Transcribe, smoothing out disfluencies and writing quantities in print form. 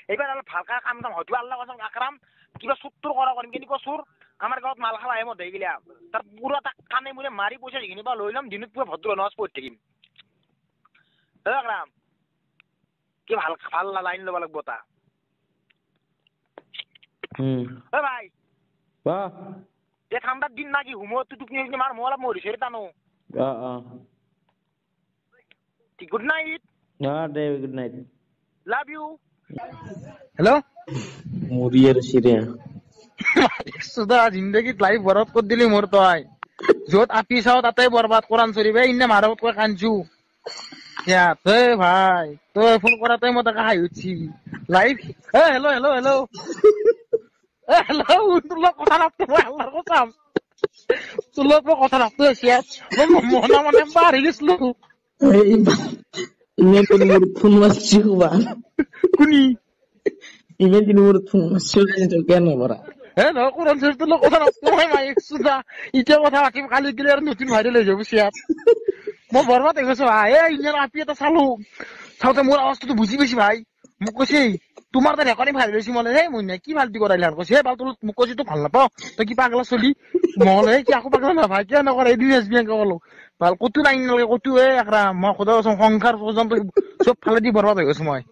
এইবাৰ অলপ ভালকা কাম কাম হয়তো আল্লাহ কৈছে আকৰাম কিবা চুৰটোৰ কৰা কৰিম কিন্তু চুৰ আমাৰ গাঁৱত মাল খাব আহে মই দেই গিলা তাৰ পুৰা তাক কানে মুৰে মাৰি পইচা যিখিনি বা লৈ ল'ম দিনত পুৰা ভদ্ৰ নমাজ পঢ়ি থাকিম আকৰাম কি ভাল ভাল লাইন ল'ব লাগিব তা ভাই যে ঠাণ্ডাৰ দিন নাকি হুমৰটো টোপনি মাৰ মই অলপ মৰিছে টানো good night good night love you hello' মুড়ি আর সিরে সুদা জিন্দগীত লাইফ বরবাদ করে দিলি মোর তই যত আপি চাও তাতে বরবাদ করান চলিবে ইন্নে মারবত কই কানছু তই ভাই তই ফোন কৰাতে মই তাকে হাঁহি উঠছি life hello' hello' hello' hello' তোৰ লগত কথা নাপাতো মই আল্লাহৰ কসম তোৰ লগত মই কথা নাপাতো মই মনে মনে পাহৰি গৈছিলো ইমেন তিনি মোর ফোন মারছি বা কোনি ইমেন তিনি মোর ফোন মারছি কেন বড়া নহয় কোরআন শরীফ তোর কথা নাপাতো মই মাইক সুদা ইটা কথা পাতিম কালি গেলে আর নতুন ভাইরাল হয়ে যাবো সিয়াত মই বরবাদ হয়ে গেছো ভাই ইন্ডিয়ান আপি এটা চালো চাওতে মোর আওয়াজটো বুঝি পেছি ভাই মোক কৈছে তোমার তো রেকর্ডিং ভাইরাল হয়েছি মনে হে মই কি ফালতু করাইলে আর কৈছে হে বাল তোর মোক কৈছে তো ভাল নাপাও তই কি পাগলা চলি মহলে কি আকো পাগলা না ভাই কিয় নকৰে এদিন এছবিএন কলো ভাল কতো নাই নালাগে কতো একৰা মই সদায় সংসাৰ পৰ্যন্ত চব ফালে দি বৰবাদ হৈ গৈছো মই